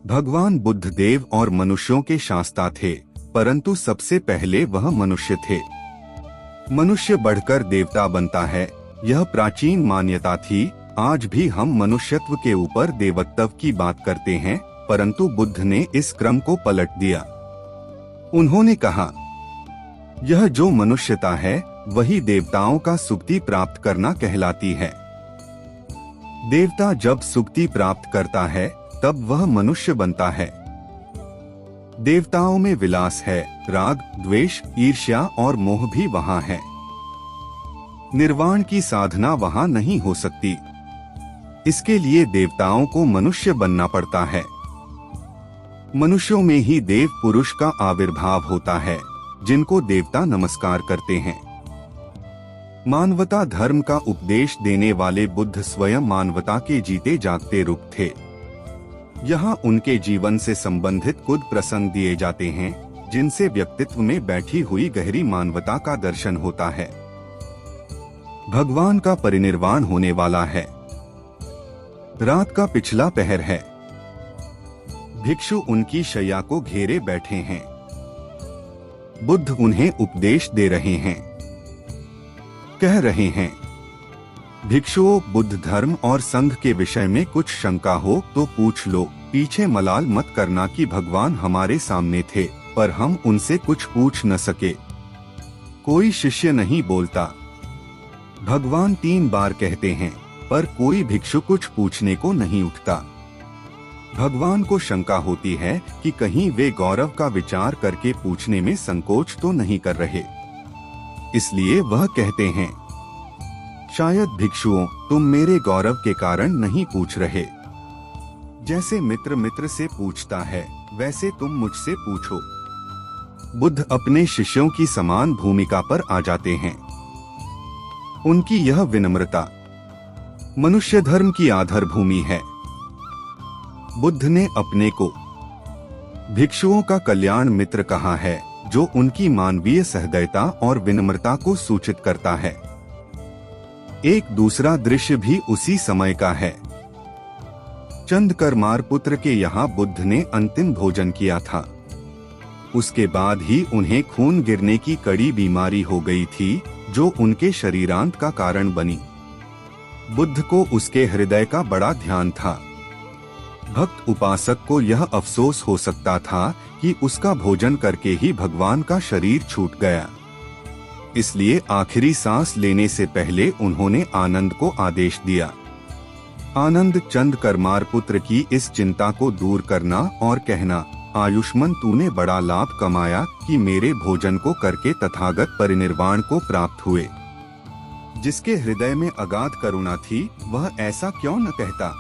भगवान बुद्ध देव और मनुष्यों के शास्ता थे, परंतु सबसे पहले वह मनुष्य थे। मनुष्य बढ़कर देवता बनता है, यह प्राचीन मान्यता थी। आज भी हम मनुष्यत्व के ऊपर देवत्व की बात करते हैं, परंतु बुद्ध ने इस क्रम को पलट दिया। उन्होंने कहा, यह जो मनुष्यता है वही देवताओं का सुक्ति प्राप्त करना कहलाती है। देवता जब सुक्ति प्राप्त करता है तब वह मनुष्य बनता है। देवताओं में विलास है, राग, द्वेष, ईर्ष्या और मोह भी वहां है। निर्वाण की साधना वहां नहीं हो सकती। इसके लिए देवताओं को मनुष्य बनना पड़ता है। मनुष्यों में ही देव पुरुष का आविर्भाव होता है, जिनको देवता नमस्कार करते हैं। मानवता धर्म का उपदेश देने वाले बुद्ध स्वयं मानवता के जीते जागते रूप थे। यहाँ उनके जीवन से संबंधित कुछ प्रसंग दिए जाते हैं, जिनसे व्यक्तित्व में बैठी हुई गहरी मानवता का दर्शन होता है। भगवान का परिनिर्वाण होने वाला है। रात का पिछला पहर है। भिक्षु उनकी शैया को घेरे बैठे हैं। बुद्ध उन्हें उपदेश दे रहे हैं। कह रहे हैं, भिक्षुओं, बुद्ध धर्म और संघ के विषय में कुछ शंका हो तो पूछ लो। पीछे मलाल मत करना कि भगवान हमारे सामने थे, पर हम उनसे कुछ पूछ न सके। कोई शिष्य नहीं बोलता। भगवान 3 बार कहते हैं, पर कोई भिक्षु कुछ पूछने को नहीं उठता। भगवान को शंका होती है कि कहीं वे गौरव का विचार करके पूछने में संकोच तो नहीं कर रहे। इसलिए वह कहते हैं, शायद भिक्षुओं, तुम मेरे गौरव के कारण नहीं पूछ रहे। जैसे मित्र मित्र से पूछता है, वैसे तुम मुझसे पूछो। बुद्ध अपने शिष्यों की समान भूमिका पर आ जाते हैं। उनकी यह विनम्रता मनुष्य धर्म की आधार भूमि है। बुद्ध ने अपने को भिक्षुओं का कल्याण मित्र कहा है, जो उनकी मानवीय सहृदयता और विनम्रता को सूचित करता है। एक दूसरा दृश्य भी उसी समय का है। चंद्रकर्मार पुत्र के यहाँ बुद्ध ने अंतिम भोजन किया था। उसके बाद ही उन्हें खून गिरने की कड़ी बीमारी हो गई थी, जो उनके शरीरांत का कारण बनी। बुद्ध को उसके हृदय का बड़ा ध्यान था। भक्त उपासक को यह अफसोस हो सकता था कि उसका भोजन करके ही भगवान का शरीर छूट गया। इसलिए आखिरी सांस लेने से पहले उन्होंने आनंद को आदेश दिया। आनंद चंद्रकर्मार पुत्र की इस चिंता को दूर करना और कहना, आयुष्मान, तूने बड़ा लाभ कमाया कि मेरे भोजन को करके तथागत परिनिर्वाण को प्राप्त हुए। जिसके हृदय में अगाध करुणा थी, वह ऐसा क्यों न कहता।